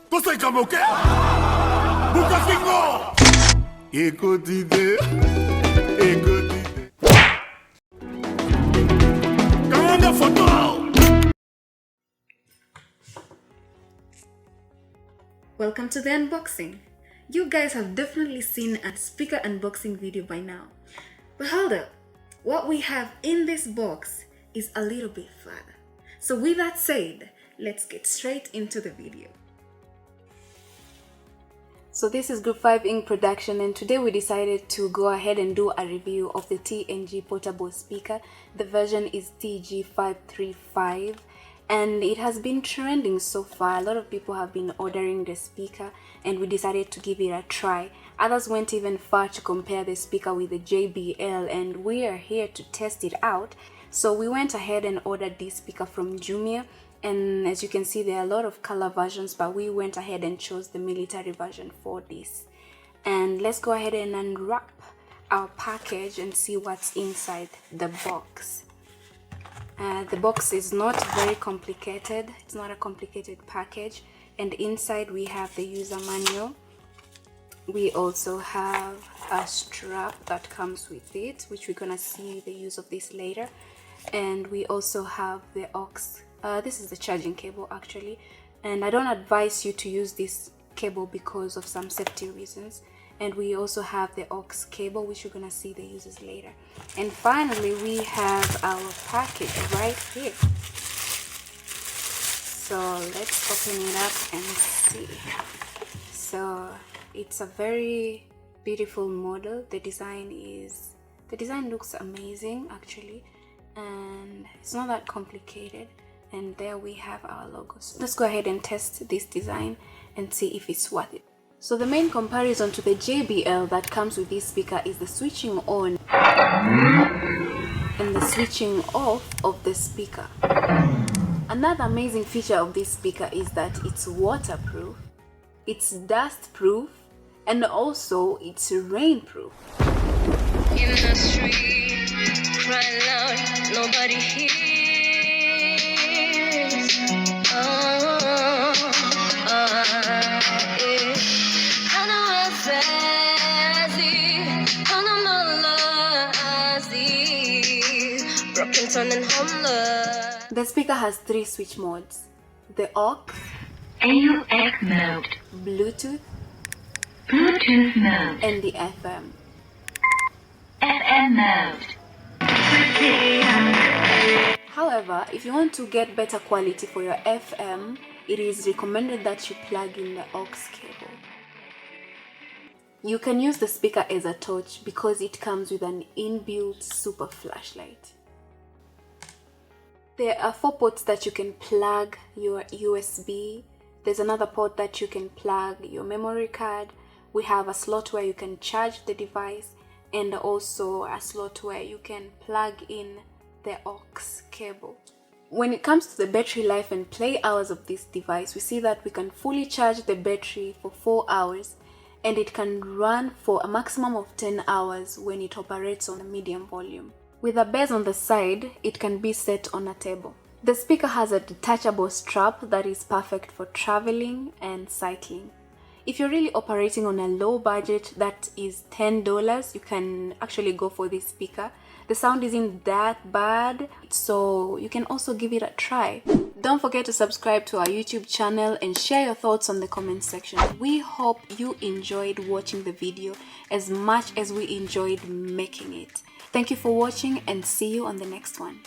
Cosa ikamoke? Bukasingo! Ekotide. Ekotide. Kamanda photo! Welcome to the unboxing. You guys have definitely seen a speaker unboxing video by now. But hold up, what we have in this box is a little bit further. So with that said, let's get straight into the video. So this is Group 5 Inc. production, and today we decided to go ahead and do a review of the T&G portable speaker. The version is TG535 and it has been trending so far. A lot of people have been ordering the speaker and we decided to give it a try. Others went even far to compare the speaker with the JBL, and we are here to test it out. So we went ahead and ordered this speaker from Jumia, and as you can see there are a lot of color versions, but we went ahead and chose the military version for this. And let's go ahead and unwrap our package and see what's inside the box. The box is not very complicated. It's not a complicated package, and inside we have the user manual. We also have a strap that comes with it, which we're gonna see the use of this later. And we also have the aux. This is the charging cable actually, and I don't advise you to use this cable because of some safety reasons. And we also have the aux cable, which you're gonna see the uses later. And finally we have our package right here. So let's open it up and see. So it's a very beautiful model. The design looks amazing actually, and it's not that complicated. And there we have our logos. Let's go ahead and test this design and see if it's worth it. So the main comparison to the JBL that comes with this speaker is the switching on and the switching off of the speaker. Another amazing feature of this speaker is that it's waterproof, it's dust proof, and also it's rain proof. In the street, crying loud, nobody hears. The speaker has 3 switch modes: the aux, AUX mode, Bluetooth mode, and the FM. FM mode. However, if you want to get better quality for your FM, it is recommended that you plug in the aux cable. You can use the speaker as a torch because it comes with an inbuilt super flashlight. There are 4 ports that you can plug your USB. There's another port that you can plug your memory card. We have a slot where you can charge the device, and also a slot where you can plug in the aux cable. When it comes to the battery life and play hours of this device, we see that we can fully charge the battery for 4 hours, and it can run for a maximum of 10 hours when it operates on a medium volume. With a base on the side, it can be set on a table. The speaker has a detachable strap that is perfect for traveling and cycling. If you're really operating on a low budget that is $10, you can actually go for this speaker. The sound isn't that bad, so you can also give it a try. Don't forget to subscribe to our YouTube channel and share your thoughts on the comment section. We hope you enjoyed watching the video as much as we enjoyed making it. Thank you for watching, and see you on the next one.